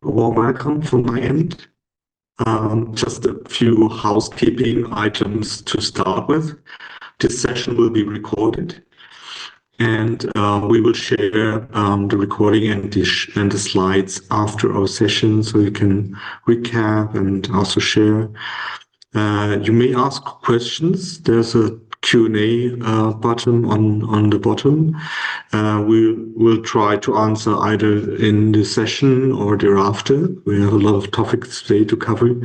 Warm welcome from my end. Just a few housekeeping items to start with. This session will be recorded, and we will share the recording and the slides after our session, so you can recap and also share. You may ask questions. There's a Q&A button on the bottom. We'll try to answer either in the session or thereafter. We have a lot of topics today to cover,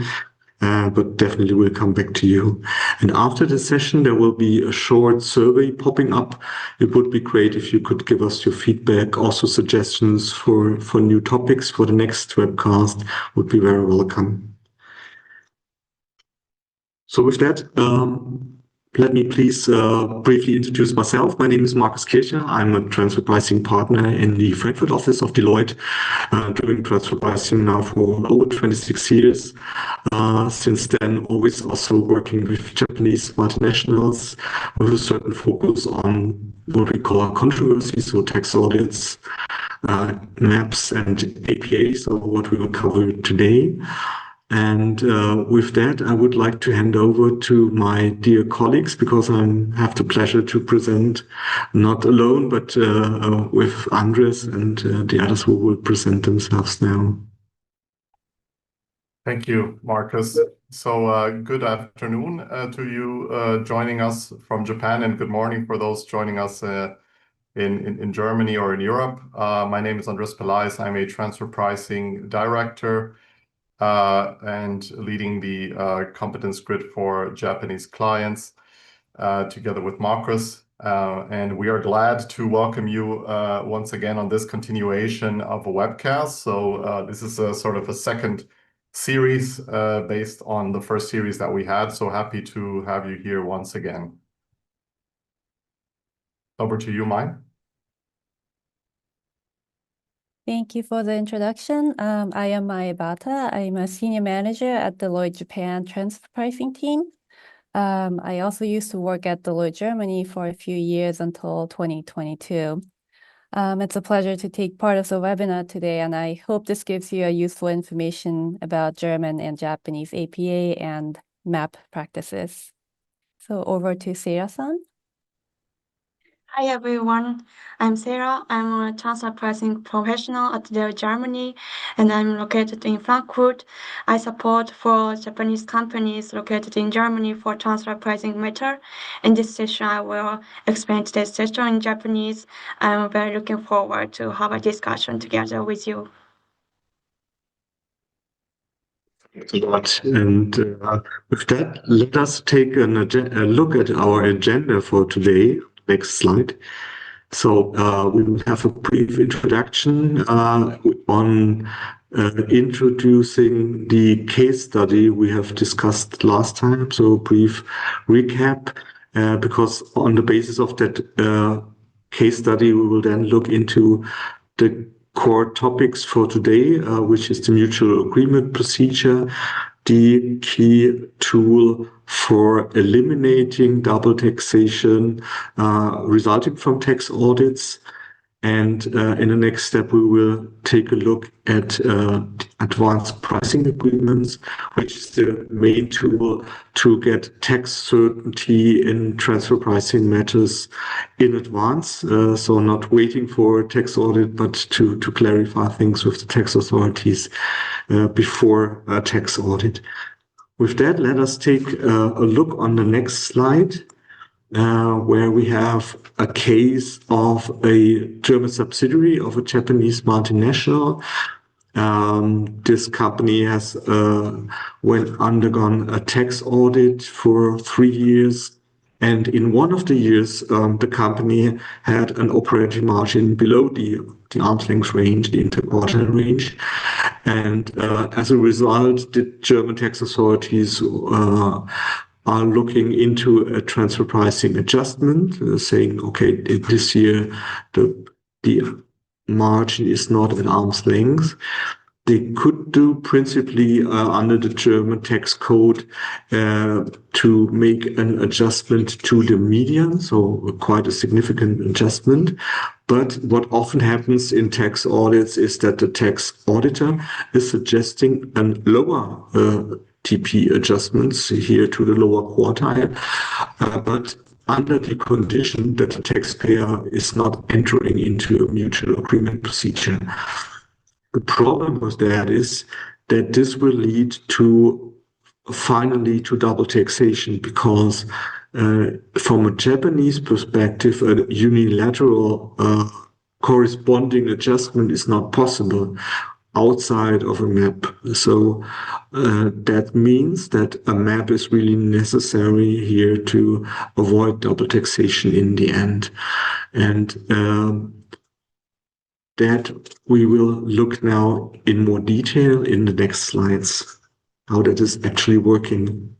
but definitely we'll come back to you. And after the session, there will be a short survey popping up. It would be great if you could give us your feedback, also suggestions for new topics for the next webcast would be very welcome. So with that, let me please briefly introduce myself. My name is Markus Kircher. I'm a transfer pricing partner in the Frankfurt office of Deloitte, doing transfer pricing now for over 26 years. Since then, always also working with Japanese multinationals with a certain focus on what we call controversies, so tax audits, maps, and APA, so what we will cover today. And with that, I would like to hand over to my dear colleagues, because I have the pleasure to present not alone, but with Andres and the others who will present themselves now. Thank you, Markus. So good afternoon to you joining us from Japan, and good morning for those joining us in Germany or in Europe. My name is Andres Pelaez. I'm a transfer pricing director and leading the competence grid for Japanese clients together with Markus. And we are glad to welcome you once again on this continuation of a webcast. So this is a sort of a second series based on the first series that we had. So happy to have you here once again. Over to you, Mai. Thank you for the introduction. I am Mai Bata. I'm a senior manager at Deloitte Japan transfer pricing team. I also used to work at Deloitte Germany for a few years until 2022. It's a pleasure to take part of the webinar today, and I hope this gives you a useful information about German and Japanese APA and MAP practices. So over to Sarah-san. Hi everyone, I'm Sarah. I'm a transfer pricing professional at Deloitte Germany, and I'm located in Frankfurt. I support for Japanese companies located in Germany for transfer pricing matter. In this session, I will explain today's session in Japanese. I'm very looking forward to have a discussion together with you. Thanks a lot. And with that, let us take a look at our agenda for today. Next slide. So we will have a brief introduction on introducing the case study we have discussed last time. So a brief recap, because on the basis of that case study, we will then look into the core topics for today, which is the mutual agreement procedure, the key tool for eliminating double taxation resulting from tax audits. And in the next step, we will take a look at advanced pricing agreements, which is the main tool to get tax certainty in transfer pricing matters in advance. So not waiting for a tax audit, but to clarify things with the tax authorities before a tax audit. With that, let us take a look on the next slide, where we have a case of a German subsidiary of a Japanese multinational. This company has undergone a tax audit for 3 years. And in one of the years, the company had an operating margin below the arm's length range, the interquartile range. And as a result, the German tax authorities are looking into a transfer pricing adjustment, saying, okay, this year the margin is not at arm's length. they could do principally under the German tax code to make an adjustment to the median, so quite a significant adjustment. But what often happens in tax audits is that the tax auditor is suggesting a lower TP adjustments here to the lower quartile, but under the condition that the taxpayer is not entering into a mutual agreement procedure. The problem with that is that this will lead to finally to double taxation, because from a Japanese perspective, a unilateral corresponding adjustment is not possible outside of a map. So that means that a map is really necessary here to avoid double taxation in the end. And that we will look now in more detail in the next slides, how that is actually working.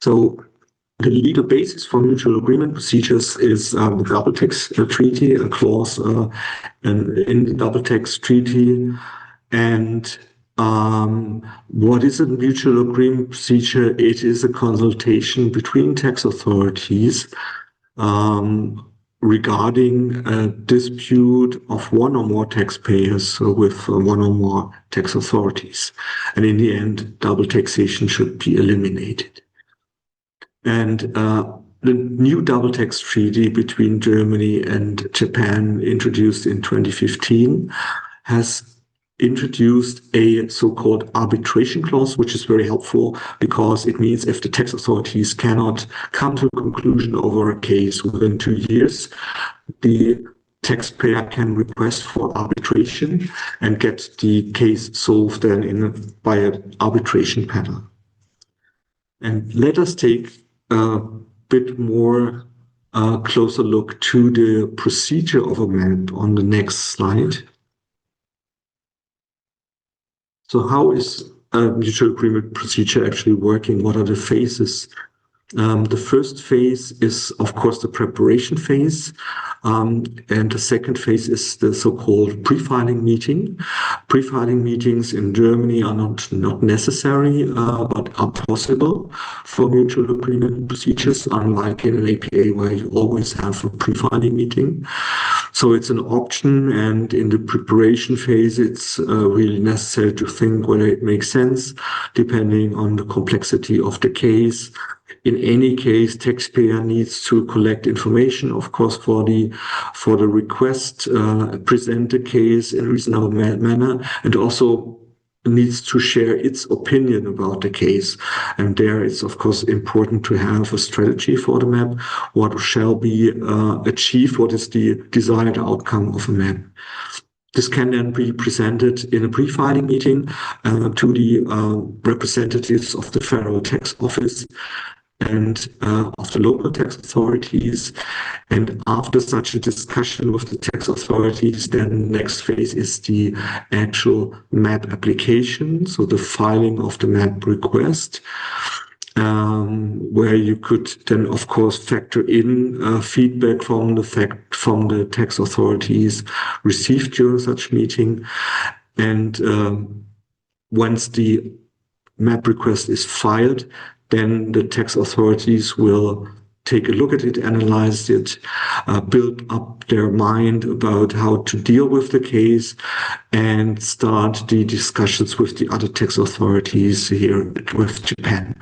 So the legal basis for mutual agreement procedures is the double tax treaty, a clause in the double tax treaty. And what is a mutual agreement procedure? It is a consultation between tax authorities regarding a dispute of one or more taxpayers with one or more tax authorities. And in the end, double taxation should be eliminated. And the new double tax treaty between Germany and Japan, introduced in 2015, has introduced a so-called arbitration clause, which is very helpful because it means if the tax authorities cannot come to a conclusion over a case within 2 years, the taxpayer can request for arbitration and get the case solved then by an arbitration panel. And let us take a bit more closer look to the procedure of a map on the next slide. So how is a mutual agreement procedure actually working? What are the phases? The first phase is, of course, the preparation phase. And the second phase is the so-called pre-filing meeting. Pre-filing meetings in Germany are not necessary, but are possible for mutual agreement procedures, unlike in an APA where you always have a pre-filing meeting. So it's an option, and in the preparation phase, it's really necessary to think whether it makes sense, depending on the complexity of the case. In any case, taxpayer needs to collect information, of course, for the request, present the case in a reasonable manner, and also needs to share its opinion about the case. And there it's, of course, important to have a strategy for the map, what shall be achieved, what is the desired outcome of a map. This can then be presented in a pre-filing meeting to the representatives of the Federal Tax Office and of the local tax authorities. And after such a discussion with the tax authorities, then the next phase is the actual map application, so the filing of the map request, where you could then, of course, factor in feedback from the tax authorities received during such meeting. And once the map request is filed, then the tax authorities will take a look at it, analyze it, build up their mind about how to deal with the case, and start the discussions with the other tax authorities here with Japan.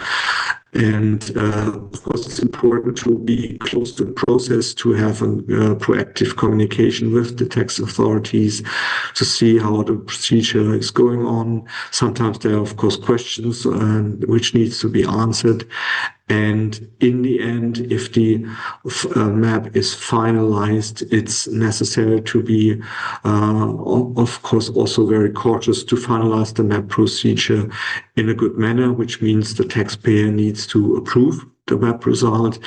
And of course, it's important to be close to the process, to have a proactive communication with the tax authorities to see how the procedure is going on. Sometimes there are, of course, questions which needs to be answered. And in the end, if the map is finalized, it's necessary to be, of course, also very cautious to finalize the map procedure in a good manner, which means the taxpayer needs to approve the map result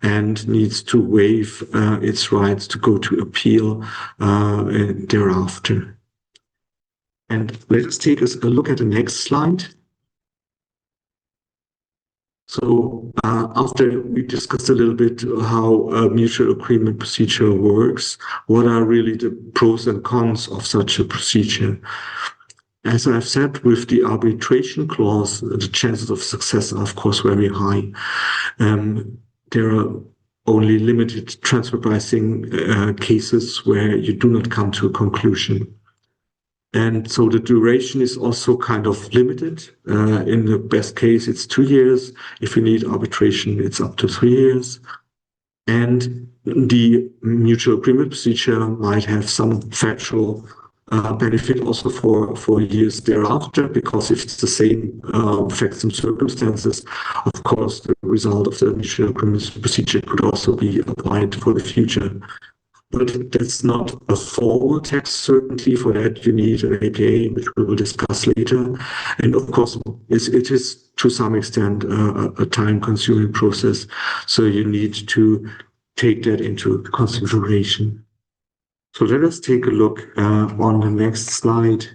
and needs to waive its rights to go to appeal thereafter. And let us take a look at the next slide. So after we discussed a little bit how a mutual agreement procedure works, what are really the pros and cons of such a procedure? As I've said, with the arbitration clause, the chances of success are, of course, very high. There are only limited transfer pricing cases where you do not come to a conclusion. And so the duration is also kind of limited. In the best case, it's 2 years. If you need arbitration, it's up to 3 years. And the mutual agreement procedure might have some factual benefit also for years thereafter, because if it's the same facts and circumstances, of course, the result of the mutual agreement procedure could also be applied for the future. But that's not a formal tax certainty. For that, you need an APA, which we will discuss later. And of course, it is to some extent a time-consuming process. So you need to take that into consideration. So let us take a look on the next slide.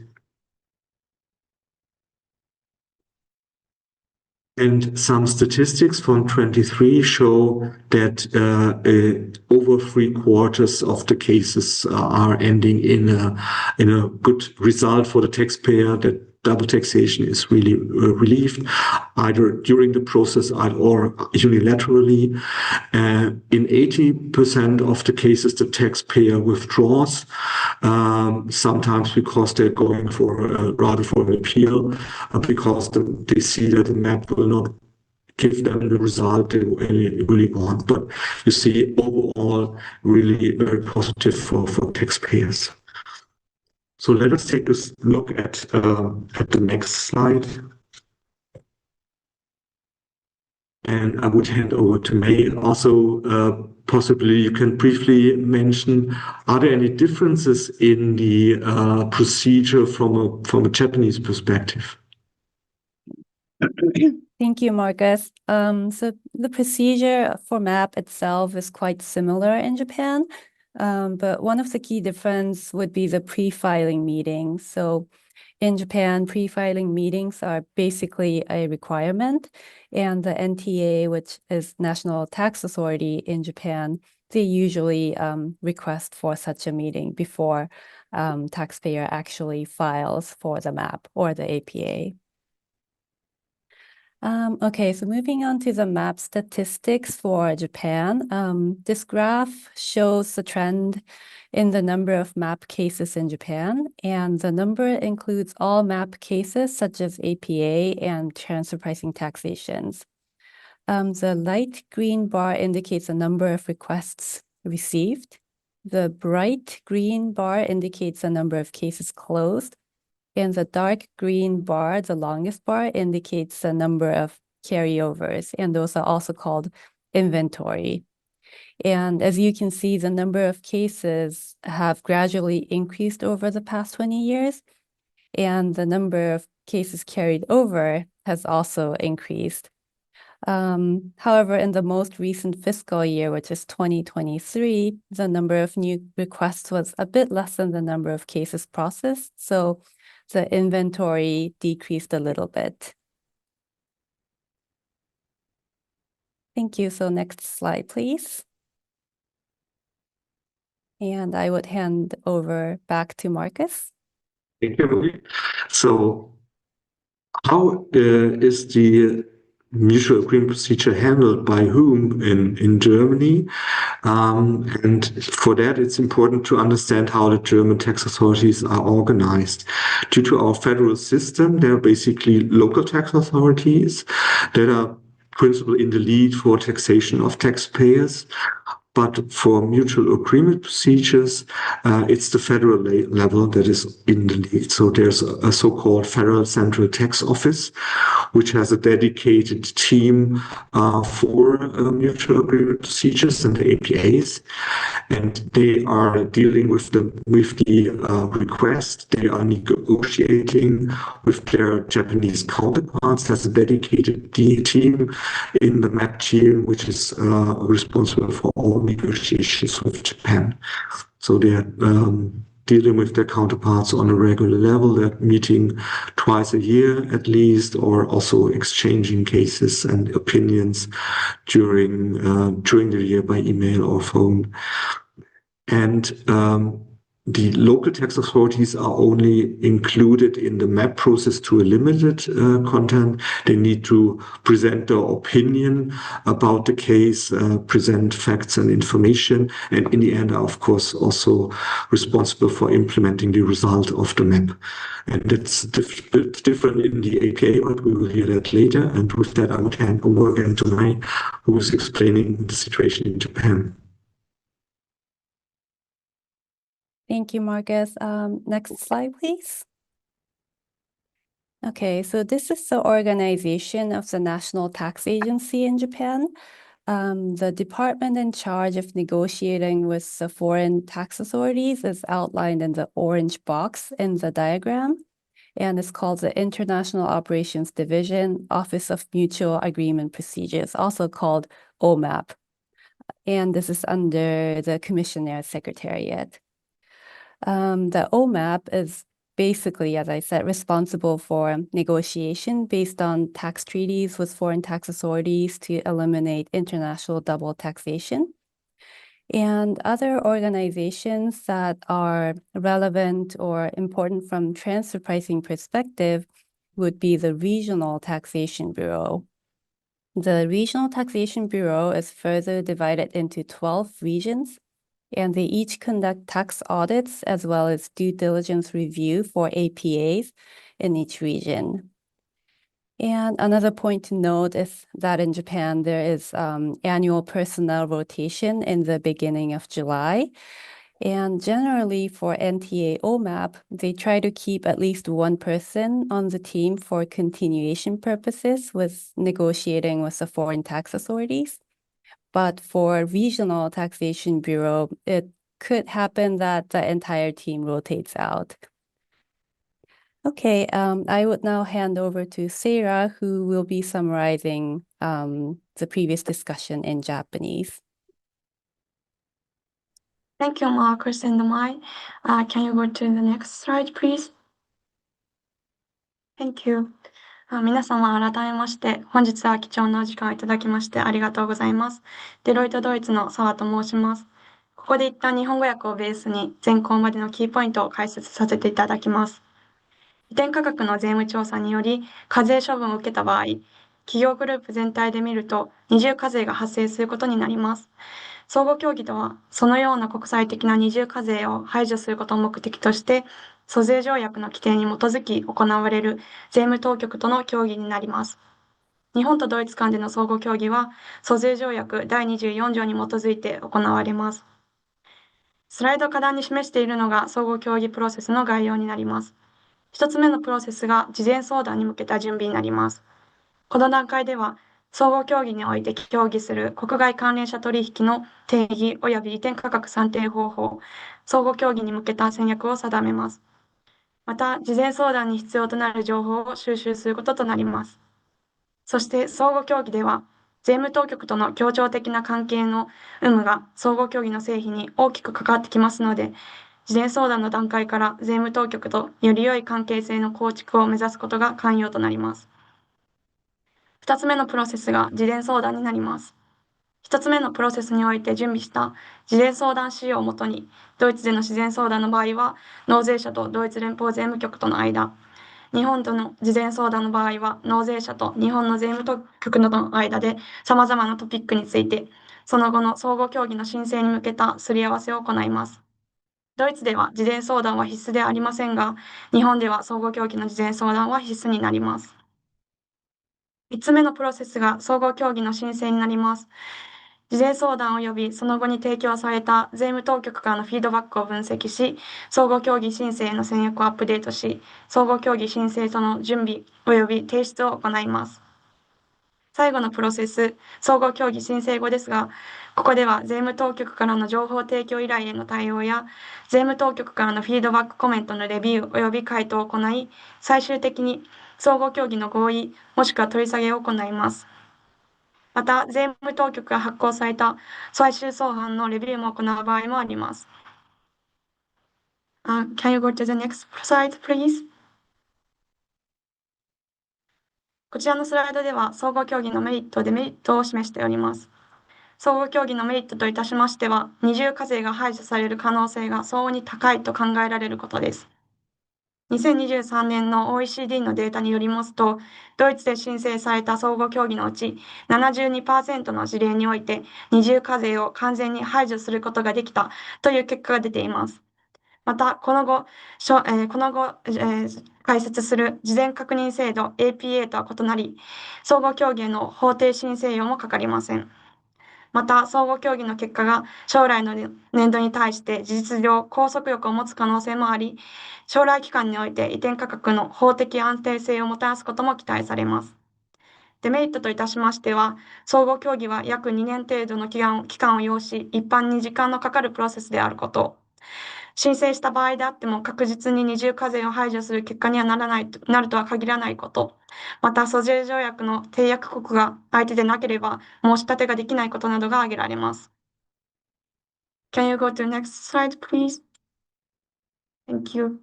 And some statistics from 23 show that over 3/4 of the cases are ending in a good result for the taxpayer, that double taxation is really relieved, either during the process or unilaterally. In 80% of the cases, the taxpayer withdraws, sometimes because they're going rather for an appeal, because they see that the map will not give them the result they really want. But you see, overall, really very positive for taxpayers. So let us take a look at the next slide. And I would hand over to May. Also, possibly you can briefly mention, are there any differences in the procedure from a Japanese perspective? Thank you, Marcus. So the procedure for MAP itself is quite similar in Japan. But one of the key difference would be the pre-filing meetings. So in Japan, pre-filing meetings are basically a requirement, and the NTA, which is National Tax Authority in Japan, they usually request for such a meeting before taxpayer actually files for the MAP or the APA. Okay, so moving on to the MAP statistics for Japan. This graph shows the trend in the number of MAP cases in Japan, and the number includes all MAP cases such as APA and transfer pricing taxations. The light green bar indicates the number of requests received. The bright green bar indicates the number of cases closed. And the dark green bar, the longest bar, indicates the number of carryovers, and those are also called inventory. And as you can see, the number of cases have gradually increased over the past 20 years, and the number of cases carried over has also increased. However, in the most recent fiscal year, which is 2023, the number of new requests was a bit less than the number of cases processed, so the inventory decreased a little bit. Thank you. So next slide, please. And I would hand over back to Marcus. Thank you. So how is the mutual agreement procedure handled by whom in Germany? And for that, it's important to understand how the German tax authorities are organized. Due to our federal system, there are basically local tax authorities that are principally in the lead for taxation of taxpayers. But for mutual agreement procedures, it's the federal level that is in the lead. So there's a so-called Federal Central Tax Office, which has a dedicated team for mutual agreement procedures and the APAs. And they are dealing with the request. They are negotiating with their Japanese counterparts. There's a dedicated team in the MAP team, which is responsible for all negotiations with Japan. So they're dealing with their counterparts on a regular level. They're meeting twice a year at least, or also exchanging cases and opinions during the year by email or phone. And the local tax authorities are only included in the map process to a limited content. They need to present their opinion about the case, present facts and information, and in the end are, of course, also responsible for implementing the result of the map. And that's different in the APA, but we will hear that later. And with that, I would hand over again to Mai, who is explaining the situation in Japan. Thank you, Marcus. Next slide, please. Okay, so this is the organization of the National Tax Agency in Japan. The department in charge of negotiating with the foreign tax authorities is outlined in the orange box in the diagram, and it's called the International Operations Division, Office of Mutual Agreement Procedures, also called OMAP. And this is under the Commissioner Secretariat. The OMAP is basically, as I said, responsible for negotiation based on tax treaties with foreign tax authorities to eliminate international double taxation. And other organizations that are relevant or important from transfer pricing perspective would be the Regional Taxation Bureau. The Regional Taxation Bureau is further divided into 12 regions, and they each conduct tax audits as well as due diligence review for APAs in each region. And another point to note is that in Japan, there is annual personnel rotation in the beginning of July. And generally for NTA OMAP, they try to keep at least one person on the team for continuation purposes with negotiating with the foreign tax authorities. But for Regional Taxation Bureau, it could happen that the entire team rotates out. Okay, I would now hand over to Sarah, who will be summarizing the previous discussion in Japanese. Thank you, Marcus and Mai. Can you go to the next slide, please? Thank you. 皆様改めまして、本日は貴重なお時間をいただきましてありがとうございます。デロイトドイツの澤と申します。ここで一旦日本語訳をベースに前項までのキーポイントを解説させていただきます。移転価格の税務調査により課税処分を受けた場合、企業グループ全体で見ると二重課税が発生することになります。相互協議とは、そのような国際的な二重課税を排除することを目的として、租税条約の規定に基づき行われる税務当局との協議になります。日本とドイツ間での相互協議は、租税条約第24条に基づいて行われます。スライド下段に示しているのが相互協議プロセスの概要になります。一つ目のプロセスが事前相談に向けた準備になります。この段階では、相互協議において協議する国外関連者取引の定義及び移転価格算定方法、相互協議に向けた戦略を定めます。また、事前相談に必要となる情報を収集することとなります。そして相互協議では、税務当局との協調的な関係の有無が相互協議の成否に大きく関わってきますので、事前相談の段階から税務当局とより良い関係性の構築を目指すことが肝要となります。2つ目のプロセスが事前相談になります。1つ目のプロセスにおいて準備した事前相談資料をもとに、ドイツでの自然相談の場合は、納税者とドイツ連邦税務局との間、日本との事前相談の場合は、納税者と日本の税務当局との間で様々なトピックについて、その後の相互協議の申請に向けたすり合わせを行います。ドイツでは事前相談は必須ではありませんが、日本では相互協議の事前相談は必須になります。3つ目のプロセスが相互協議の申請になります。事前相談及びその後に提供された税務当局からのフィードバックを分析し、相互協議申請への戦略をアップデートし、相互協議申請との準備及び提出を行います。最後のプロセス、相互協議申請後ですが、ここでは税務当局からの情報提供依頼への対応や、税務当局からのフィードバックコメントのレビュー及び回答を行い、最終的に相互協議の合意、もしくは取り下げを行います。また、税務当局が発行された最終相反のレビューも行う場合もあります。Can you go to the next slide, please? こちらのスライドでは、総合競技のメリット、デメリットを示しております。総合競技のメリットといたしましては、二重課税が排除される可能性が相応に高いと考えられることです。2023年の OECD のデータによりますと、ドイツで申請された総合競技のうち 72% の事例において二重課税を完全に排除することができたという結果が出ています。また、この後、開設する事前確認制度 APA とは異なり、総合競技への法定申請料もかかりません。また、総合競技の結果が将来の年度に対して事実上拘束力を持つ可能性もあり、将来期間において移転価格の法的安定性をもたらすことも期待されます。デメリットといたしましては、総合競技は約2年程度の期間を要し、一般に時間のかかるプロセスであること、申請した場合であっても確実に二重課税を排除する結果にはなるとは限らないこと、また、租税条約の締約国が相手でなければ申し立てができないことなどが挙げられます。Can you go to the next slide, please? Thank you.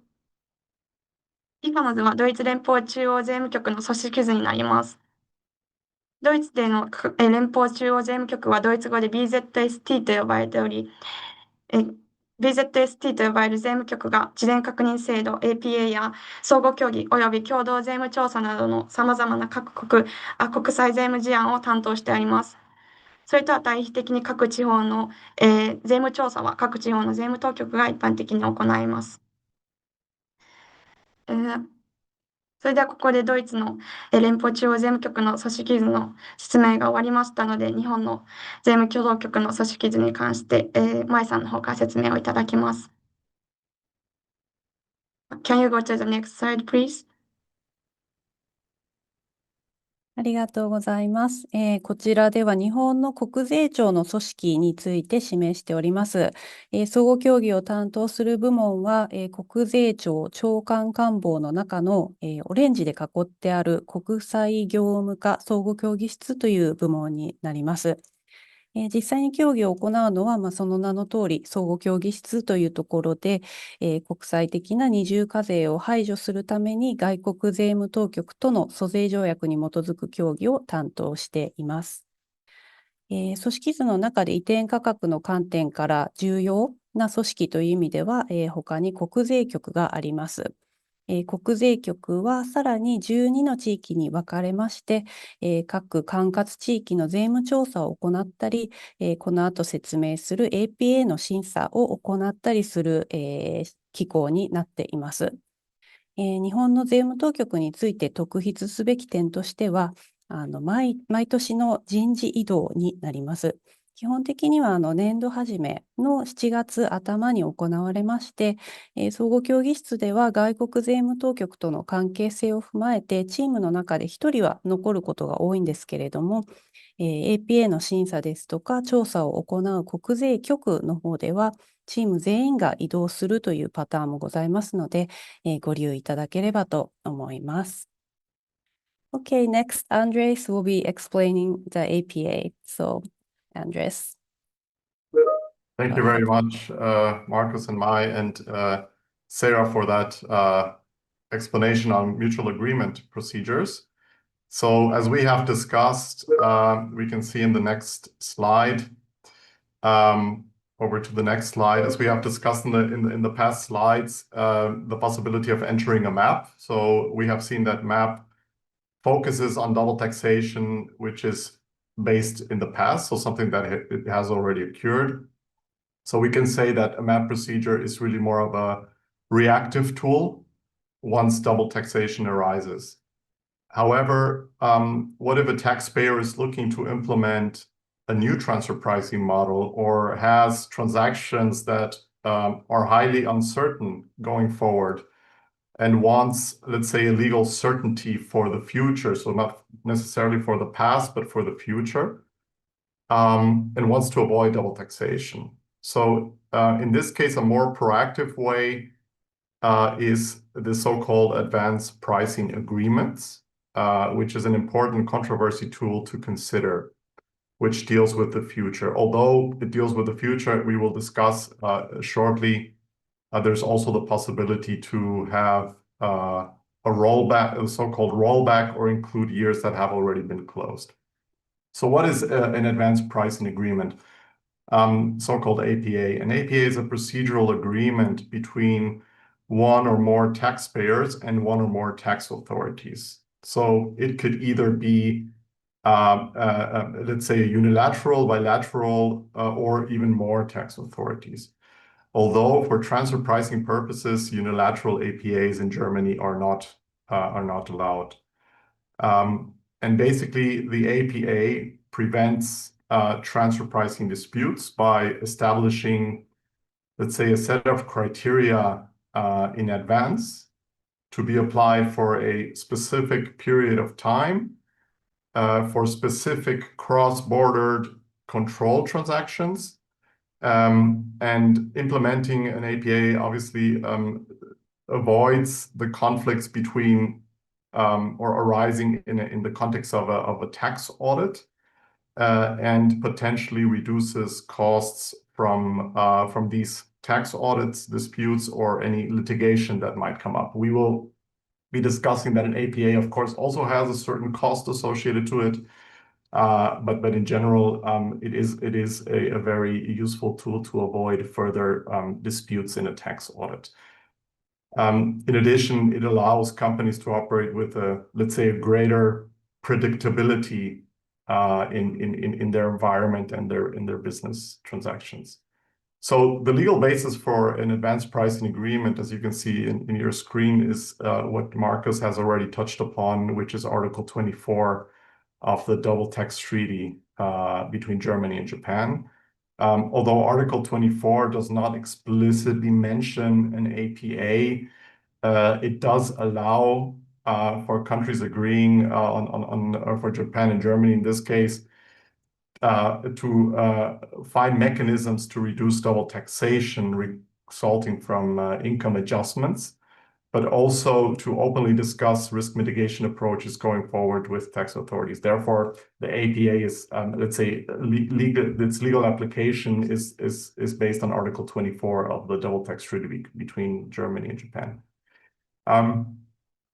以下の図はドイツ連邦中央税務局の組織図になります。ドイツでの連邦中央税務局はドイツ語で BZST と呼ばれており、BZST と呼ばれる税務局が事前確認制度 APA や相互協議及び共同税務調査などの様々な国際税務事案を担当しております。それとは対比的に各地方の、税務調査は各地方の税務当局が一般的に行います。それではここでドイツの連邦中央税務局の組織図の説明が終わりましたので、日本の税務協同局の組織図に関して、舞さんの方から説明をいただきます。Can you go to the next slide, please? ありがとうございます。こちらでは日本の国税庁の組織について示しております。総合協議を担当する部門は、国税庁長官官房の中の、オレンジで囲ってある国際業務課総合協議室という部門になります。実際に協議を行うのは、その名の通り、総合協議室というところで、国際的な二重課税を排除するために外国税務当局との租税条約に基づく協議を担当しています。組織図の中で移転価格の観点から重要な組織という意味では、他に国税局があります。国税局はさらに12の地域に分かれまして、各管轄地域の税務調査を行ったり、この後説明する APA の審査を行ったりする、機構になっています。日本の税務当局について特筆すべき点としては、毎年の人事異動になります。基本的には年度始めの7月頭に行われまして、総合協議室では外国税務当局との関係性を踏まえて、チームの中で1人は残ることが多いんですけれども、APA の審査ですとか調査を行う国税局の方では、チーム全員が移動するというパターンもございますので、ご留意いただければと思います。Okay, next, Andres will be explaining the APA. So, Andres. Thank you very much, Marcus and Mai, and Sarah for that explanation on mutual agreement procedures. So, as we have discussed, we can see in the next slide, over to the next slide, as we have discussed in the past slides, the possibility of entering a map. So, we have seen that map focuses on double taxation, which is based in the past, so something that it has already occurred. So we can say that a map procedure is really more of a reactive tool once double taxation arises. However, what if a taxpayer is looking to implement a new transfer pricing model or has transactions that are highly uncertain going forward and wants, let's say, a legal certainty for the future, so not necessarily for the past, but for the future, and wants to avoid double taxation. So in this case, a more proactive way is the so-called advanced pricing agreements, which is an important controversy tool to consider, which deals with the future. Although it deals with the future, we will discuss shortly there's also the possibility to have a rollback, a so-called rollback, or include years that have already been closed. So what is an advanced pricing agreement? So-called APA. An APA is a procedural agreement between one or more taxpayers and one or more tax authorities. So it could either be, let's say, unilateral, bilateral, or even more tax authorities. Although for transfer pricing purposes, unilateral APAs in Germany are not allowed. And basically, the APA prevents transfer pricing disputes by establishing, let's say, a set of criteria in advance to be applied for a specific period of time for specific cross-border control transactions. And implementing an APA obviously avoids the conflicts between or arising in the context of a tax audit, and potentially reduces costs from these tax audits, disputes, or any litigation that might come up. We will be discussing that an APA, of course, also has a certain cost associated to it. But in general, it is a very useful tool to avoid further disputes in a tax audit. In addition, it allows companies to operate with let's say, a greater predictability in their environment and in their business transactions. So the legal basis for an advanced pricing agreement, as you can see in your screen, is what Markus has already touched upon, which is Article 24 of the Double Tax Treaty between Germany and Japan. Although Article 24 does not explicitly mention an APA, it does allow for countries agreeing for Japan and Germany in this case, to find mechanisms to reduce double taxation resulting from income adjustments, but also to openly discuss risk mitigation approaches going forward with tax authorities. Therefore, the APA is, let's say, its legal application is based on Article 24 of the Double Tax Treaty between Germany and Japan.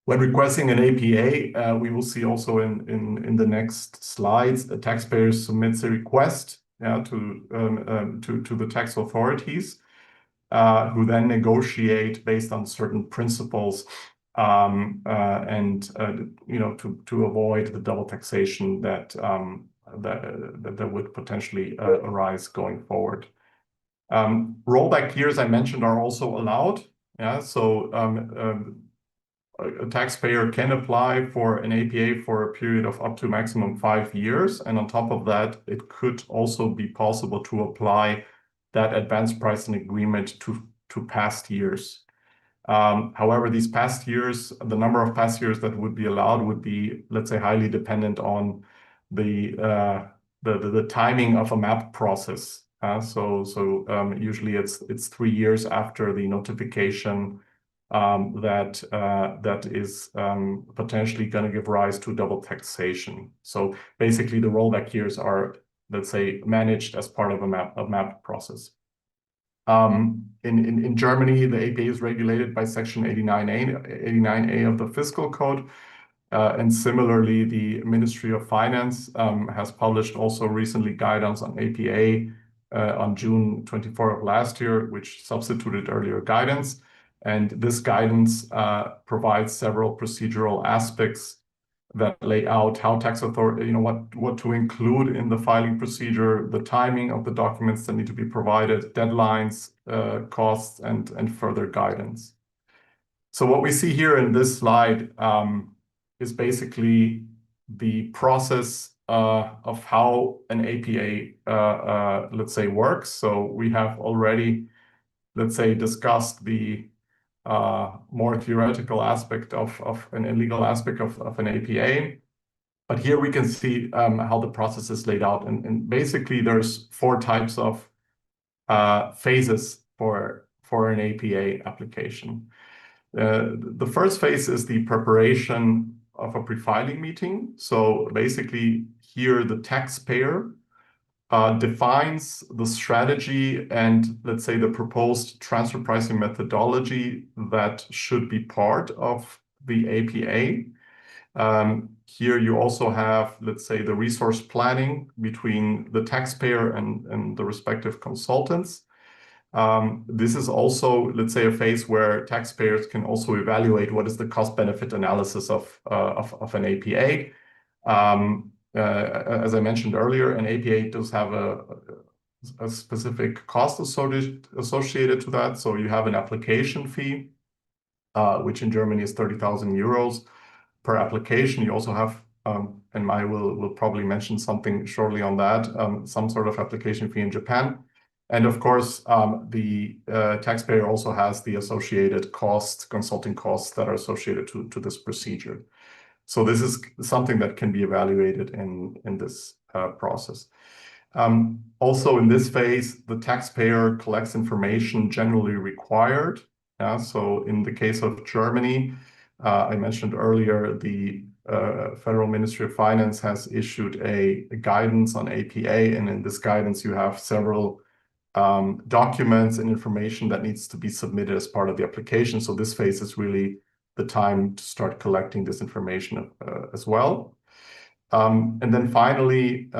When requesting an APA, we will see also in the next slides, the taxpayer submits a request to the tax authorities, who then negotiate based on certain principles, and to avoid the double taxation that would potentially arise going forward. Rollback years I mentioned are also allowed. So a taxpayer can apply for an APA for a period of up to maximum 5 years, and on top of that, it could also be possible to apply that advanced pricing agreement to past years. However, these past years, the number of past years that would be allowed would be, let's say, highly dependent on the timing of a MAP process. Usually it's 3 years after the notification that is potentially going to give rise to double taxation. So basically, the rollback years are, let's say, managed as part of a MAP process. In Germany, the APA is regulated by Section 89A of the Fiscal Code. And similarly, the Ministry of Finance has published also recently guidance on APA on June 24 of last year, which substituted earlier guidance. And this guidance provides several procedural aspects that lay out how tax authority, what to include in the filing procedure, the timing of the documents that need to be provided, deadlines, costs, and further guidance. So what we see here in this slide is basically the process of how an APA, let's say, works. So we have already, let's say, discussed the more theoretical aspect of an illegal aspect of an APA. But here we can see how the process is laid out. And basically, there's 4 types of phases for an APA application. The first phase is the preparation of a pre-filing meeting. So basically, here the taxpayer defines the strategy and, let's say, the proposed transfer pricing methodology that should be part of the APA. Here you also have, let's say, the resource planning between the taxpayer and the respective consultants. This is also, let's say, a phase where taxpayers can also evaluate what is the cost-benefit analysis of an APA. As I mentioned earlier, an APA does have a specific cost associated to that. So you have an application fee, which in Germany is 30,000 euros per application. You also have, and Mai will probably mention something shortly on that, some sort of application fee in Japan. And of course, the taxpayer also has the associated costs, consulting costs that are associated to this procedure. So this is something that can be evaluated in this process. Also in this phase, the taxpayer collects information generally required. So in the case of Germany, I mentioned earlier, the Federal Ministry of Finance has issued a guidance on APA, and in this guidance you have several documents and information that needs to be submitted as part of the application. So this phase is really the time to start collecting this information as well. And then finally,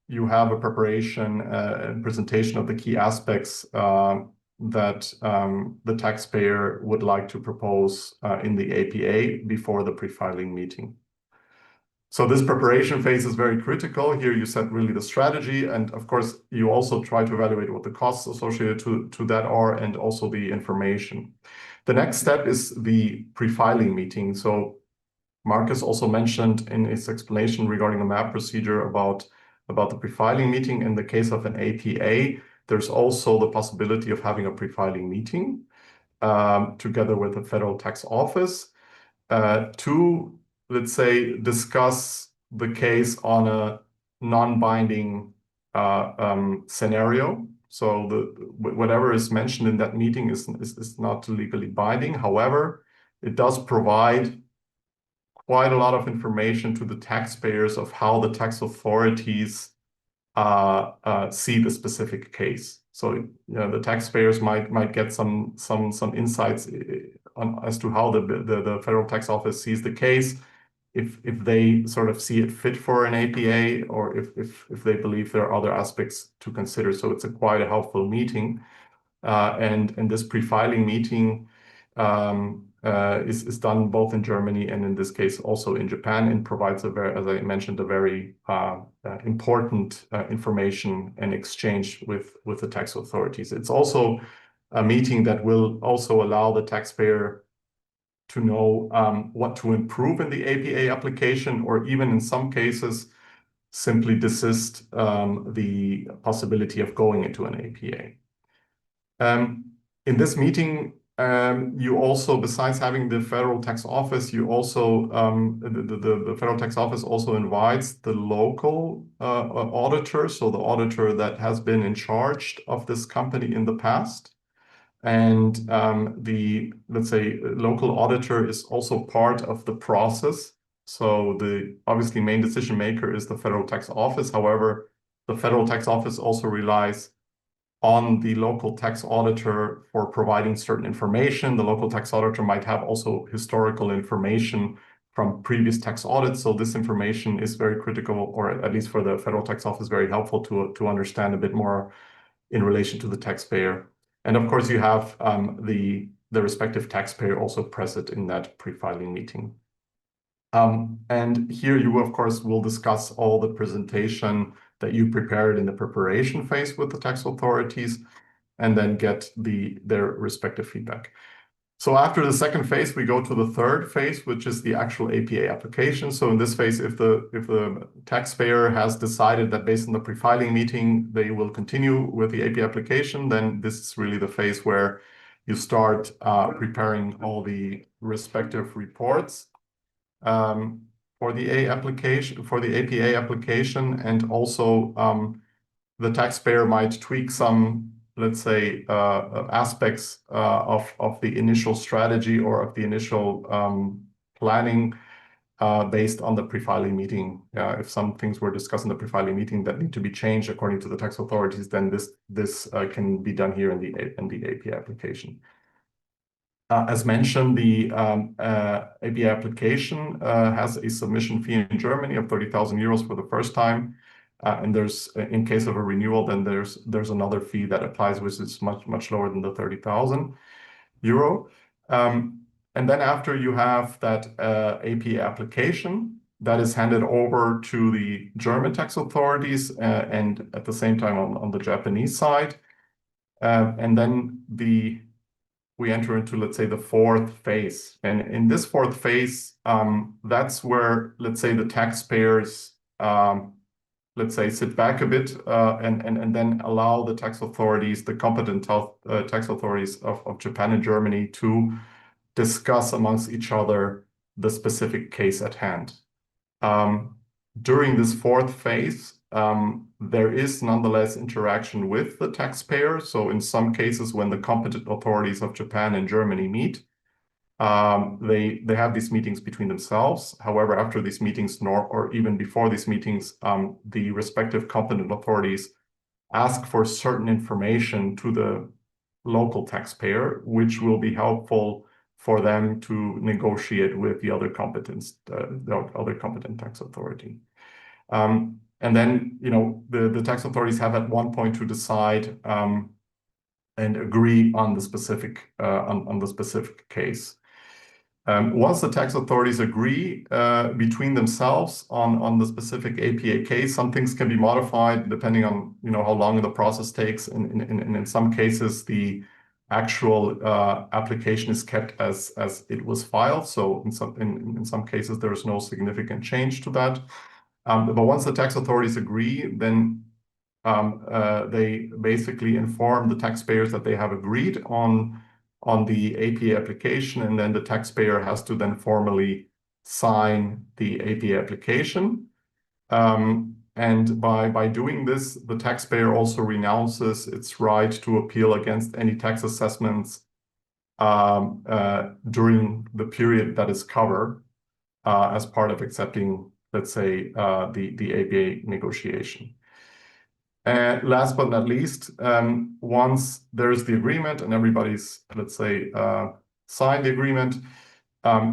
you have a preparation and presentation of the key aspects that the taxpayer would like to propose in the APA before the pre-filing meeting. So this preparation phase is very critical. Here you set really the strategy, and of course you also try to evaluate what the costs associated to that are, and also the information. The next step is the pre-filing meeting. So Marcus also mentioned in his explanation regarding the MAP procedure about the pre-filing meeting. In the case of an APA, there's also the possibility of having a pre-filing meeting together with the Federal Tax Office to, let's say, discuss the case on a non-binding scenario. So whatever is mentioned in that meeting is not legally binding. However, it does provide quite a lot of information to the taxpayers of how the tax authorities see the specific case. So the taxpayers might get some insights as to how the Federal Tax Office sees the case, if they sort of see it fit for an APA, or if they believe there are other aspects to consider. So it's quite a helpful meeting. And this pre-filing meeting is done both in Germany and in this case also in Japan, and provides as I mentioned, a very important information and exchange with the tax authorities. It's also a meeting that will also allow the taxpayer to know what to improve in the APA application, or even in some cases simply desist the possibility of going into an APA. In this meeting, you also, besides having the Federal Tax Office, you also the Federal Tax Office also invites the local auditor, so the auditor that has been in charge of this company in the past. And the, let's say, local auditor is also part of the process. So the obviously main decision maker is the Federal Tax Office. However, the Federal Tax Office also relies on the local tax auditor for providing certain information. The local tax auditor might have also historical information from previous tax audits. So this information is very critical, or at least for the Federal Tax Office, very helpful to understand a bit more in relation to the taxpayer. And of course, you have the respective taxpayer also present in that pre-filing meeting. And here you, of course, will discuss all the presentation that you prepared in the preparation phase with the tax authorities, and then get their respective feedback. So after the second phase, we go to the third phase, which is the actual APA application. So in this phase, if the taxpayer has decided that based on the pre-filing meeting, they will continue with the APA application, then this is really the phase where you start preparing all the respective reports for the APA application, and also the taxpayer might tweak some, let's say, aspects of the initial strategy or of the initial planning based on the pre-filing meeting. If some things were discussed in the pre-filing meeting that need to be changed according to the tax authorities, then this can be done here in the APA application. As mentioned, the APA application has a submission fee in Germany of 30,000 euros for the first time. And there's, in case of a renewal, then there's another fee that applies, which is much lower than the 30,000 euro. And then after you have that APA application, that is handed over to the German tax authorities and at the same time on the Japanese side. And then we enter into, let's say, the fourth phase. And in this fourth phase, that's where, let's say, the taxpayers, let's say, sit back a bit and then allow the tax authorities, the competent tax authorities of Japan and Germany to discuss amongst each other the specific case at hand. During this fourth phase, there is nonetheless interaction with the taxpayer. So in some cases, when the competent authorities of Japan and Germany meet, they have these meetings between themselves. However, after these meetings, or even before these meetings, the respective competent authorities ask for certain information to the local taxpayer, which will be helpful for them to negotiate with the other competent tax authority. And then, the tax authorities have at one point to decide and agree on the specific case. Once the tax authorities agree between themselves on the specific APA case, some things can be modified depending on how long the process takes. And in some cases, the actual application is kept as it was filed. So in some cases, there is no significant change to that. But once the tax authorities agree, then they basically inform the taxpayers that they have agreed on the APA application, and then the taxpayer has to then formally sign the APA application. And by doing this, the taxpayer also renounces its right to appeal against any tax assessments during the period that is covered as part of accepting, let's say, the APA negotiation. And last but not least, once there's the agreement and everybody's, let's say, signed the agreement,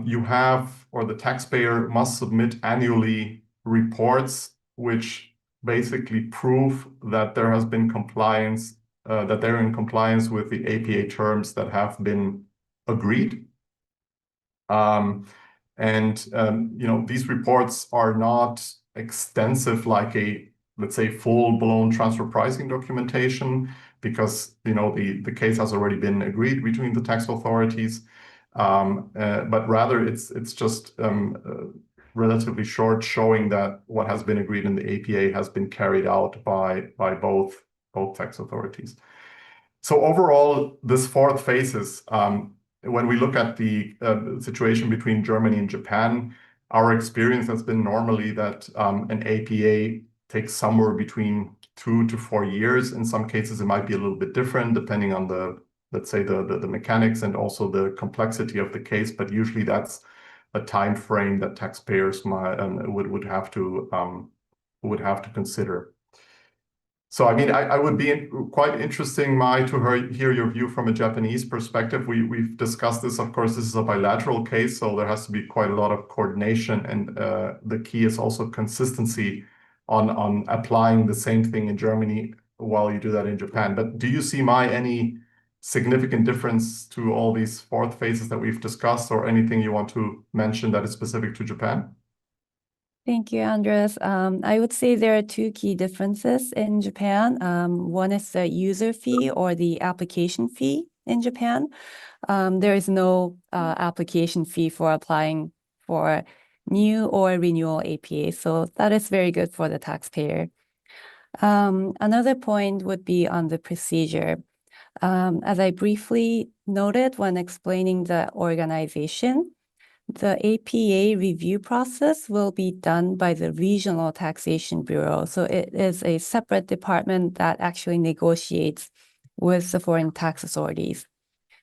you have, or the taxpayer must submit annually reports which basically prove that there has been compliance, that they're in compliance with the APA terms that have been agreed. These reports are not extensive like a, let's say, full-blown transfer pricing documentation, because the case has already been agreed between the tax authorities. But rather, it's just relatively short, showing that what has been agreed in the APA has been carried out by both tax authorities. So overall, this fourth phase is, when we look at the situation between Germany and Japan, our experience has been normally that an APA takes somewhere between 2 to 4 years. In some cases, it might be a little bit different depending on the, let's say, the mechanics and also the complexity of the case. But usually that's a time frame that taxpayers would have to consider. So, I mean, I would be quite interesting, Mai, to hear your view from a Japanese perspective. We've discussed this. Of course, this is a bilateral case, so there has to be quite a lot of coordination, and the key is also consistency on applying the same thing in Germany while you do that in Japan. But do you see, Mai, any significant difference to all these fourth phases that we've discussed, or anything you want to mention that is specific to Japan? Thank you, Andres. I would say there are two key differences in Japan. One is the user fee or the application fee in Japan. There is no application fee for applying for new or renewal APA, so that is very good for the taxpayer. Another point would be on the procedure. As I briefly noted when explaining the organization, the APA review process will be done by the Regional Taxation Bureau. So it is a separate department that actually negotiates with the foreign tax authorities.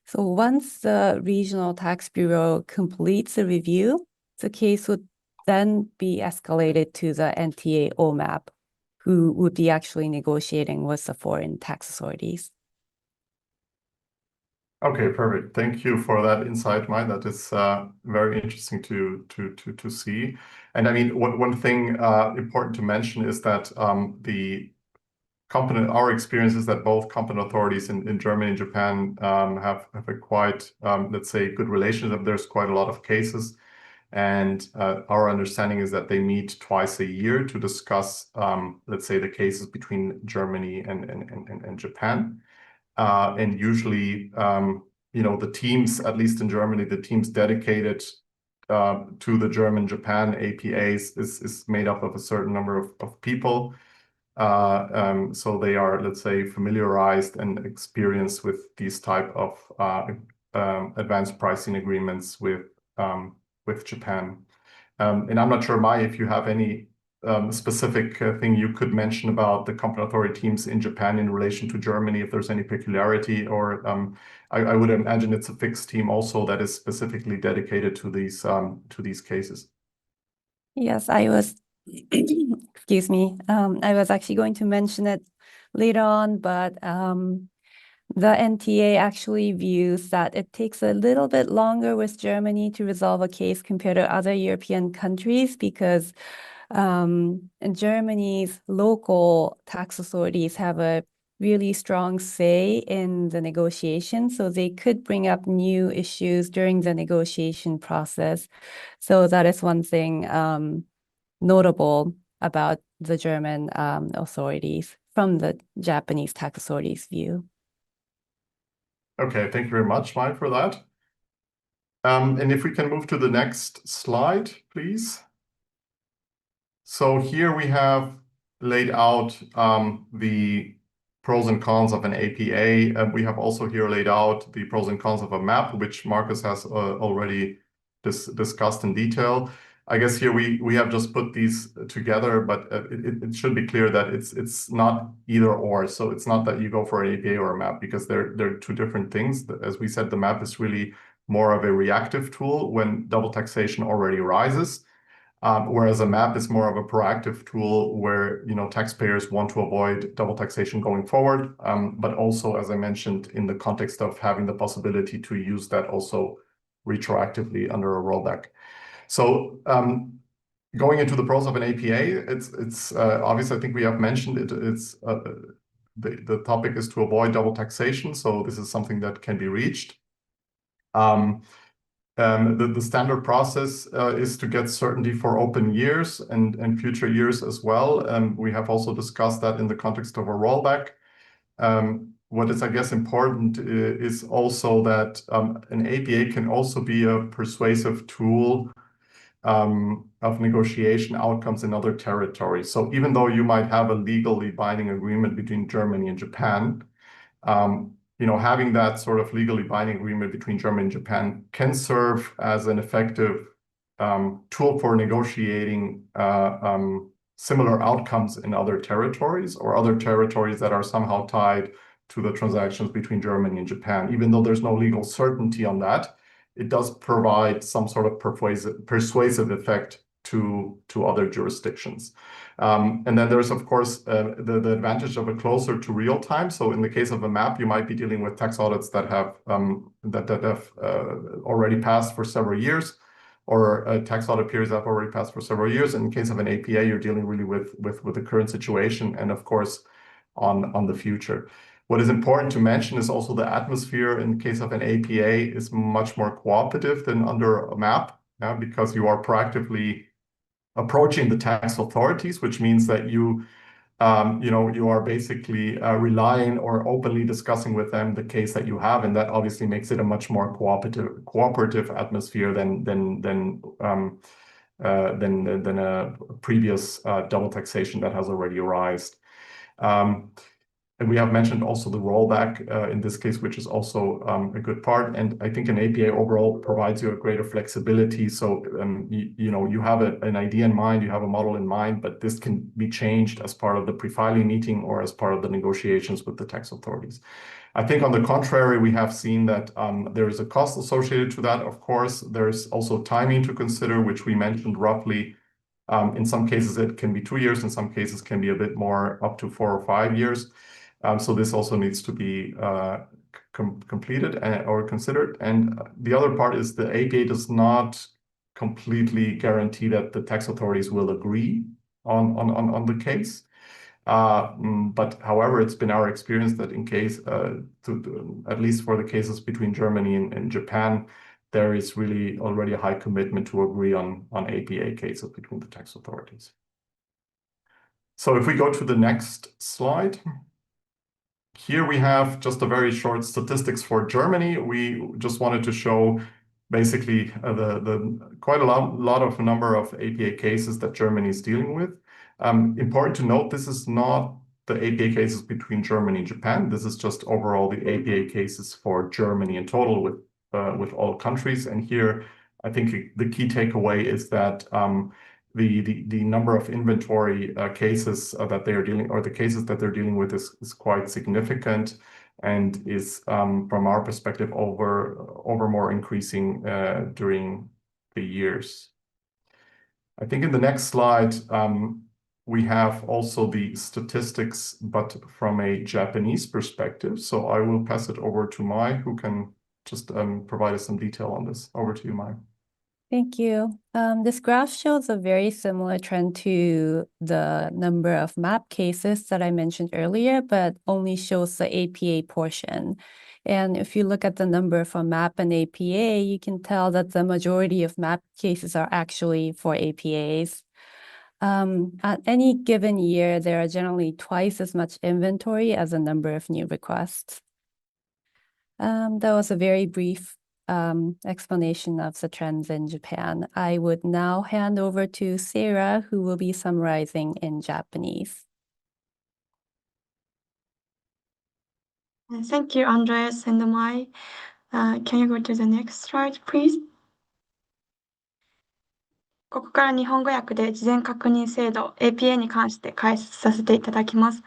So once the Regional Tax Bureau completes the review, the case would then be escalated to the NTA OMAP, who would be actually negotiating with the foreign tax authorities. Okay, perfect. Thank you for that insight, Mai. That is very interesting to see. And I mean, one thing important to mention is that our experience is that both competent authorities in Germany and Japan have a quite, let's say, good relationship. There's quite a lot of cases. And our understanding is that they meet twice a year to discuss, let's say, the cases between Germany and Japan. And usually, the teams, at least in Germany, the teams dedicated to the German-Japan APAs is made up of a certain number of people. So they are, let's say, familiarized and experienced with these type of advanced pricing agreements with Japan. And I'm not sure, Mai, if you have any specific thing you could mention about the competent authority teams in Japan in relation to Germany, if there's any peculiarity, or I would imagine it's a fixed team also that is specifically dedicated to these cases. Yes, I was, excuse me, I was actually going to mention it later on, but the NTA actually views that it takes a little bit longer with Germany to resolve a case compared to other European countries because Germany's local tax authorities have a really strong say in the negotiation, so they could bring up new issues during the negotiation process. So that is one thing notable about the German authorities from the Japanese tax authorities' view. Okay, thank you very much, Mai, for that. And if we can move to the next slide, please. So here we have laid out the pros and cons of an APA. We have also here laid out the pros and cons of a MAP, which Marcus has already discussed in detail. I guess here we have just put these together, but it should be clear that it's not either or. So it's not that you go for an APA or a MAP because they're two different things. As we said, the MAP is really more of a reactive tool when double taxation already rises. Whereas a MAP is more of a proactive tool where taxpayers want to avoid double taxation going forward, but also, as I mentioned, in the context of having the possibility to use that also retroactively under a rollback. So going into the pros of an APA, it's obvious. I think we have mentioned it. It's the topic is to avoid double taxation, so this is something that can be reached. The standard process is to get certainty for open years and future years as well. We have also discussed that in the context of a rollback. What is, I guess, important is also that an APA can also be a persuasive tool of negotiation outcomes in other territories. So even though you might have a legally binding agreement between Germany and Japan, having that sort of legally binding agreement between Germany and Japan can serve as an effective tool for negotiating similar outcomes in other territories or other territories that are somehow tied to the transactions between Germany and Japan. Even though there's no legal certainty on that, it does provide some sort of persuasive effect to other jurisdictions. And then there's, of course, the advantage of it closer to real time. So in the case of a MAP, you might be dealing with tax audits that have already passed for several years, or tax audit periods that have already passed for several years. In the case of an APA, you're dealing really with the current situation and, of course, on the future. What is important to mention is also the atmosphere in the case of an APA is much more cooperative than under a MAP, because you are proactively approaching the tax authorities, which means that you are basically relying or openly discussing with them the case that you have, and that obviously makes it a much more cooperative atmosphere than a previous double taxation that has already arisen. And we have mentioned also the rollback in this case, which is also a good part. And I think an APA overall provides you a greater flexibility. So you have an idea in mind, you have a model in mind, but this can be changed as part of the pre-filing meeting or as part of the negotiations with the tax authorities. I think on the contrary, we have seen that there is a cost associated to that. Of course, there's also timing to consider, which we mentioned roughly. In some cases, it can be 2 years. In some cases, can be a bit more, up to 4 or 5 years. So this also needs to be completed or considered. And the other part is the APA does not completely guarantee that the tax authorities will agree on the case. But however, it's been our experience that in case, at least for the cases between Germany and Japan, there is really already a high commitment to agree on APA cases between the tax authorities. So if we go to the next slide. Here we have just a very short statistics for Germany. We just wanted to show basically quite a lot of number of APA cases that Germany is dealing with. Important to note, this is not the APA cases between Germany and Japan. This is just overall the APA cases for Germany in total with all countries. And here, I think the key takeaway is that the number of inventory cases that they are dealing, or the cases that they're dealing with, is quite significant and is, from our perspective, over more increasing during the years. I think in the next slide, we have also the statistics, but from a Japanese perspective. So I will pass it over to Mai, who can just provide us some detail on this. Over to you, Mai. Thank you. This graph shows a very similar trend to the number of MAP cases that I mentioned earlier, but only shows the APA portion. And if you look at the number for MAP and APA, you can tell that the majority of MAP cases are actually for APAs. At any given year, there are generally twice as much inventory as the number of new requests. That was a very brief explanation of the trends in Japan. I would now hand over to Sarah, who will be summarizing in Japanese. Thank you, Andres and Mai. Can you go to the next slide, please? ここから日本語訳で事前確認制度 APA に関して解説させていただきます。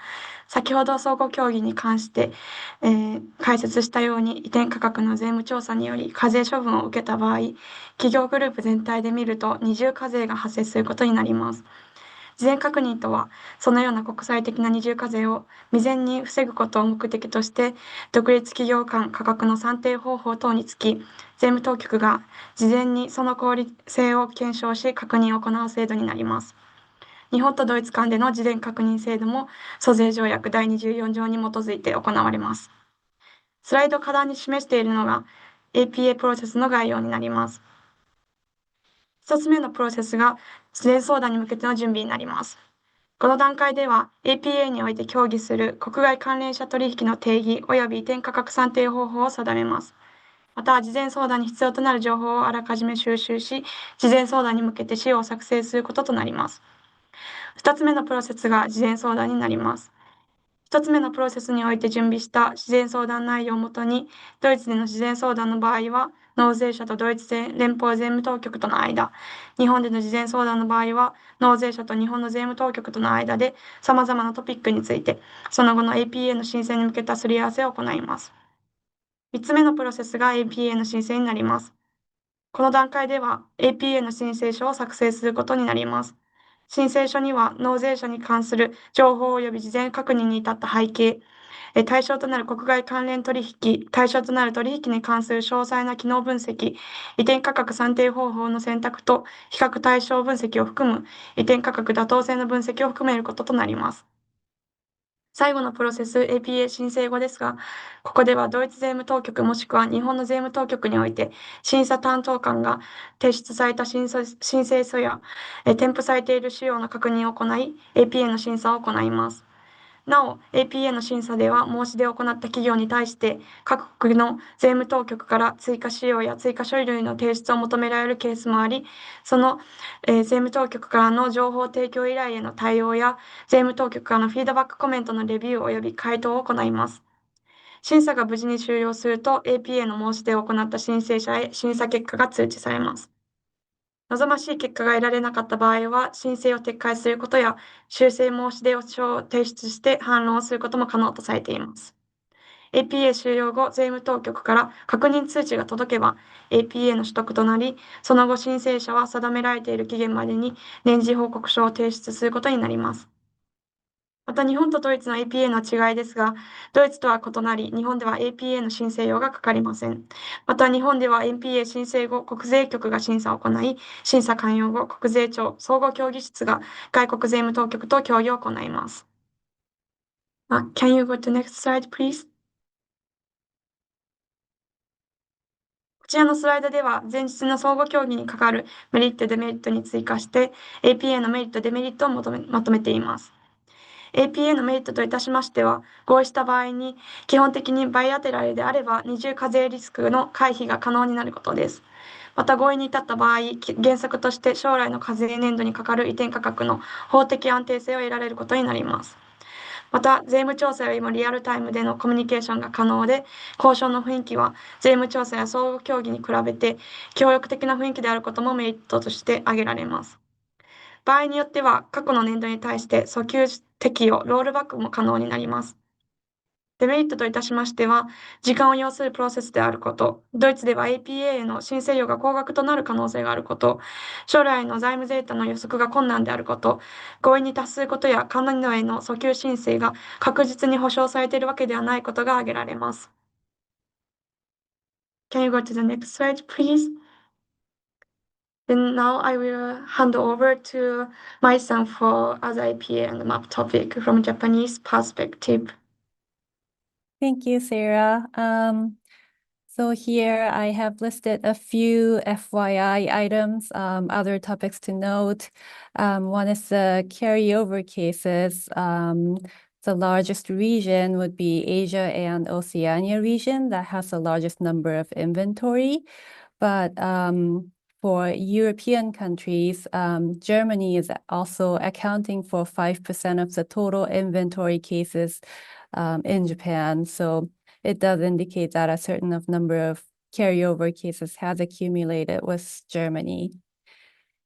先ほど相互協議に関して、解説したように移転価格の税務調査により課税処分を受けた場合、企業グループ全体で見ると二重課税が発生することになります。事前確認とは、そのような国際的な二重課税を未然に防ぐことを目的として、独立企業間価格の算定方法等につき、税務当局が事前にその合理性を検証し確認を行う制度になります。日本とドイツ間での事前確認制度も、租税条約第24条に基づいて行われます。スライド下段に示しているのが APA プロセスの概要になります。一つ目のプロセスが事前相談に向けての準備になります。この段階では APA において協議する国外関連者取引の定義及び移転価格算定方法を定めます。また、事前相談に必要となる情報をあらかじめ収集し、事前相談に向けて資料を作成することとなります。2つ目のプロセスが事前相談になります。1つ目のプロセスにおいて準備した事前相談内容をもとに、ドイツでの事前相談の場合は、納税者とドイツ連邦税務当局との間、日本での事前相談の場合は、納税者と日本の税務当局との間で、様々なトピックについて、その後の APA の申請に向けたすり合わせを行います。3つ目のプロセスが APA の申請になります。この段階では APA の申請書を作成することになります。申請書には納税者に関する情報及び事前確認に至った背景、対象となる国外関連取引、対象となる取引に関する詳細な機能分析、移転価格算定方法の選択と比較対象分析を含む移転価格妥当性の分析を含めることとなります。最後のプロセス APA 申請後ですが、ここではドイツ税務当局もしくは日本の税務当局において審査担当官が提出された申請書や添付されている資料の確認を行い APA の審査を行います。なお、APA の審査では申し出を行った企業に対して各国の税務当局から追加資料や追加書類の提出を求められるケースもあり、その、税務当局からの情報提供依頼への対応や税務当局からのフィードバックコメントのレビュー及び回答を行います。審査が無事に終了すると APA の申し出を行った申請者へ審査結果が通知されます。望ましい結果が得られなかった場合は、申請を撤回することや、修正申し出を提出して反論することも可能とされています。APA 終了後、税務当局から確認通知が届けば、APA の取得となり、その後申請者は定められている期限までに年次報告書を提出することになります。また日本とドイツの APA の違いですが、ドイツとは異なり、日本では APA の申請料がかかりません。また日本では APA 申請後、国税局が審査を行い、審査完了後、国税庁総合協議室が外国税務当局と協議を行います。Can you go to next slide, please? こちらのスライドでは、前日の相互協議にかかるメリット、デメリットに追加して、APA のメリット、デメリットをまとめています。APA のメリットといたしましては、合意した場合に、基本的にバイアテラルであれば、二重課税リスクの回避が可能になることです。また合意に至った場合、原則として将来の課税年度にかかる移転価格の法的安定性を得られることになります。また、税務調査よりもリアルタイムでのコミュニケーションが可能で、交渉の雰囲気は税務調査や相互協議に比べて協力的な雰囲気であることもメリットとして挙げられます。場合によっては、過去の年度に対して訴求適用、ロールバックも可能になります。デメリットといたしましては、時間を要するプロセスであること、ドイツでは APA への申請料が高額となる可能性があること、将来の財務データの予測が困難であること、合意に達することやカナダへの訴求申請が確実に保証されているわけではないことが挙げられます。Can you go to the next slide, please? Then now I will hand over to my son for other IPA and map topic from Japanese perspective. Thank you, Sarah. So here I have listed a few FYI items, other topics to note. One is the carryover cases. The largest region would be Asia and Oceania region that has the largest number of inventory. But for European countries, Germany is also accounting for 5% of the total inventory cases in Japan. So it does indicate that a certain number of carryover cases has accumulated with Germany.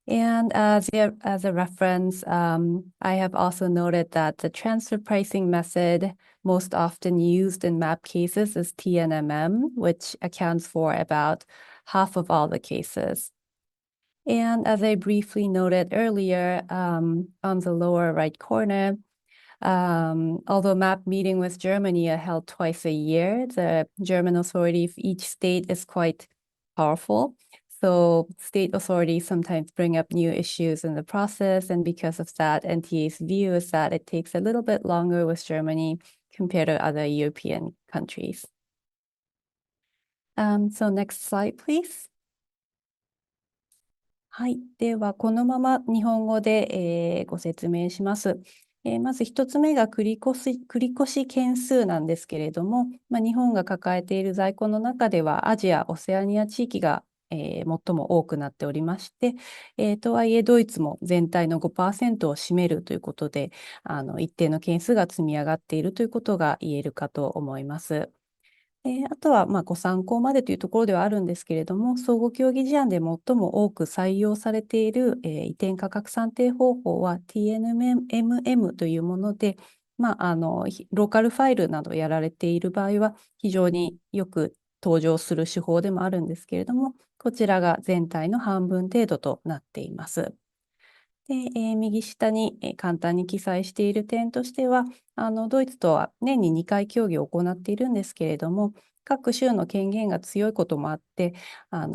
And as a reference, I have also noted that the transfer pricing method most often used in MAP cases is TNMM, which accounts for about half of all the cases. And as I briefly noted earlier, on the lower right corner, although MAP meeting with Germany are held twice a year, the German authority of each state is quite powerful. So state authorities sometimes bring up new issues in the process. And because of that, NTA's view is that it takes a little bit longer with Germany compared to other European countries. So next slide, please. はい。では、このまま日本語で、ご説明します。まず一つ目が繰越件数なんですけれども、日本が抱えている在庫の中ではアジア、オセアニア地域が、最も多くなっておりまして、とはいえドイツも全体の 5% を占めるということで、一定の件数が積み上がっているということが言えるかと思います。あとはご参考までというところではあるんですけれども、相互協議事案で最も多く採用されている、移転価格算定方法は TNMM というもので、ローカルファイルなどやられている場合は非常によく登場する手法でもあるんですけれども、こちらが全体の半分程度となっています。で、右下に、簡単に記載している点としては、ドイツとは年に2回協議を行っているんですけれども、各州の権限が強いこともあって、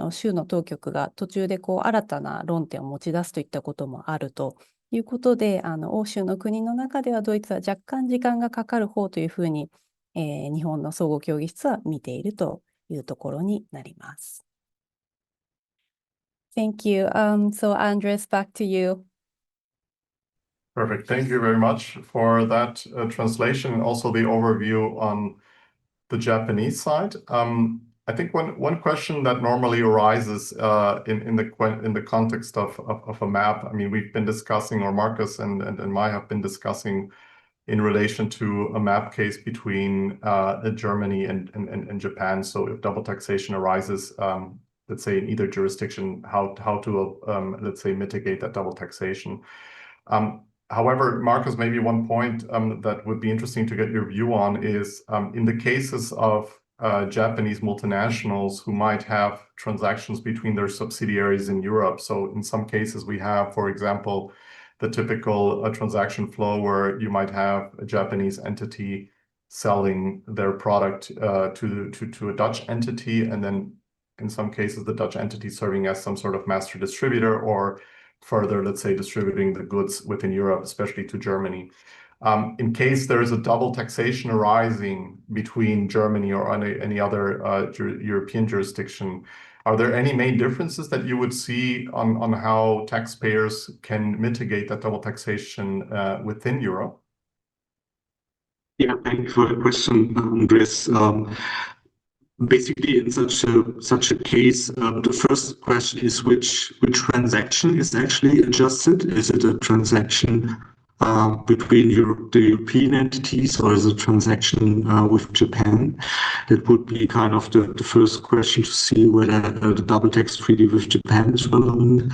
州の当局が途中で新たな論点を持ち出すといったこともあるということで、欧州の国の中ではドイツは若干時間がかかる方というふうに、日本の相互協議室は見ているというところになります。Thank you. So Andres, back to you. Perfect. Thank you very much for that translation and also the overview on the Japanese side. I think one question that normally arises in the context of a map. I mean, we've been discussing, or Marcus and Mai have been discussing in relation to a map case between Germany and Japan. So if double taxation arises, let's say in either jurisdiction, how to let's say mitigate that double taxation. However, Marcus, maybe one point that would be interesting to get your view on is in the cases of Japanese multinationals who might have transactions between their subsidiaries in Europe. So in some cases we have, for example, the typical transaction flow where you might have a Japanese entity selling their product to a Dutch entity, and then in some cases the Dutch entity serving as some sort of master distributor, or further, let's say, distributing the goods within Europe, especially to Germany. In case there is a double taxation arising between Germany or any other European jurisdiction, are there any main differences that you would see on how taxpayers can mitigate that double taxation within Europe? Yeah, thank you for the question, Andres. Basically, in such a case, the first question is which transaction is actually adjusted? Is it a transaction between the European entities, or is it a transaction with Japan? That would be kind of the first question to see whether the double tax treaty with Japan is relevant,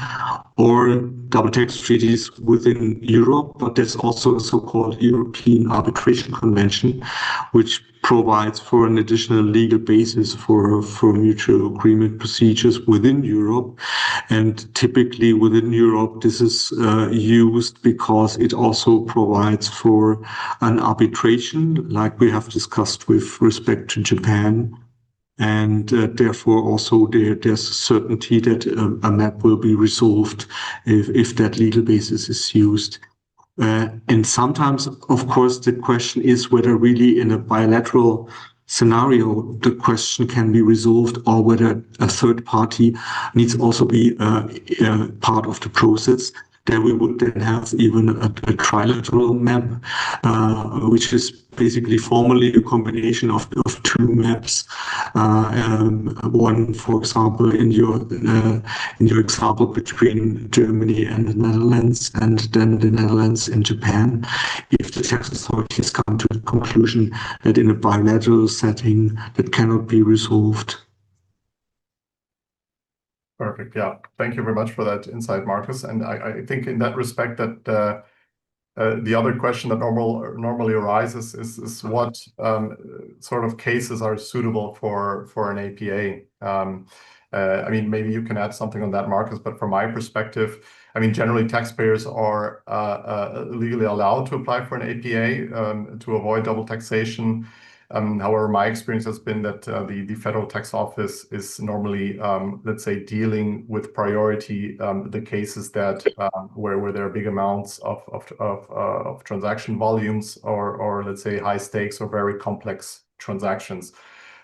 or double tax treaties within Europe. But there's also a so-called European Arbitration Convention, which provides for an additional legal basis for mutual agreement procedures within Europe. And typically within Europe, this is used because it also provides for an arbitration, like we have discussed with respect to Japan. And therefore also there's a certainty that a map will be resolved if that legal basis is used. And sometimes, of course, the question is whether really in a bilateral scenario the question can be resolved, or whether a third party needs also be part of the process. Then we would then have even a trilateral map, which is basically formally a combination of two maps. One, for example, in your example between Germany and the Netherlands, and then the Netherlands and Japan, if the tax authorities come to the conclusion that in a bilateral setting that cannot be resolved. Perfect. Yeah. Thank you very much for that insight, Marcus. And I think in that respect that the other question that normally arises is what sort of cases are suitable for an APA. I mean, maybe you can add something on that, Marcus, but from my perspective, I mean, generally taxpayers are legally allowed to apply for an APA to avoid double taxation. However, my experience has been that the Federal Tax Office is normally, let's say, dealing with priority the cases that where there are big amounts of transaction volumes, or let's say high stakes or very complex transactions.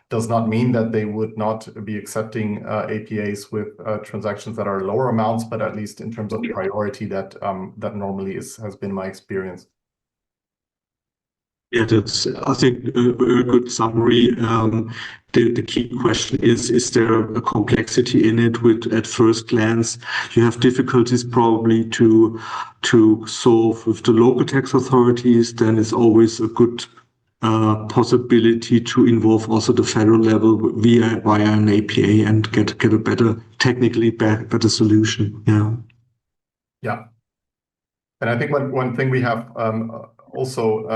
Does not mean that they would not be accepting APAs with transactions that are lower amounts, but at least in terms of priority, that normally has been my experience. Yeah, that's, I think, a good summary. The key question is there a complexity in it? With at first glance, you have difficulties probably to solve with the local tax authorities. Then it's always a good possibility to involve also the federal level via an APA and get a better, technically better solution. Yeah. Yeah. And I think one thing we have also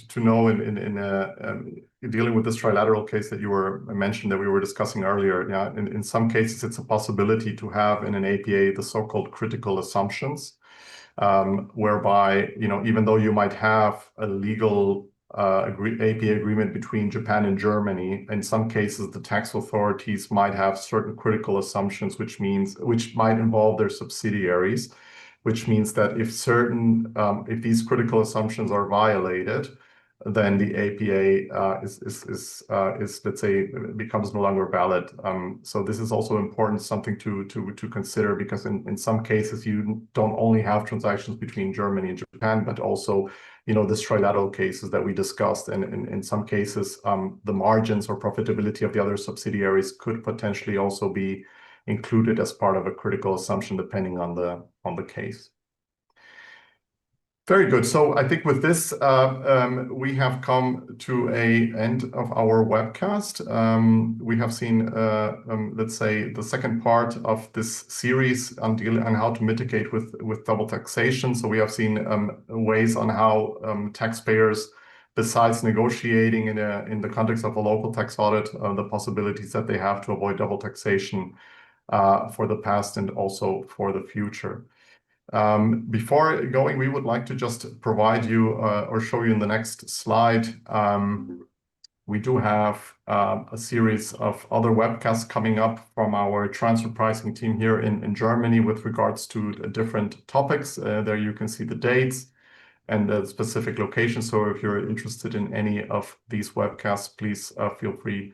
to know in dealing with this trilateral case that you mentioned that we were discussing earlier, yeah, in some cases it's a possibility to have in an APA the so-called critical assumptions, whereby, you know, even though you might have a legal APA agreement between Japan and Germany, in some cases the tax authorities might have certain critical assumptions, which might involve their subsidiaries. Which means that if these critical assumptions are violated, then the APA is let's say becomes no longer valid. So this is also important, something to consider, because in some cases you don't only have transactions between Germany and Japan, but also, you know, this trilateral cases that we discussed, and in some cases the margins or profitability of the other subsidiaries could potentially also be included as part of a critical assumption depending on the case. Very good. So I think with this, we have come to an end of our webcast. We have seen, let's say, the second part of this series on how to mitigate with double taxation. So we have seen ways on how taxpayers, besides negotiating in the context of a local tax audit, the possibilities that they have to avoid double taxation for the past and also for the future. Before going, we would like to just provide you or show you in the next slide. We do have a series of other webcasts coming up from our transfer pricing team here in Germany with regards to different topics. There you can see the dates and the specific locations. So if you're interested in any of these webcasts, please feel free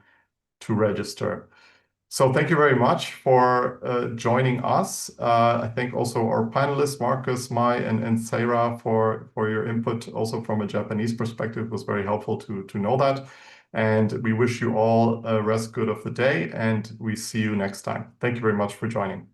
to register. So thank you very much for joining us. I thank also our panelists, Marcus, Mai, and Sarah, for your input. Also from a Japanese perspective, it was very helpful to know that. And we wish you all a rest good of the day, and we see you next time. Thank you very much for joining.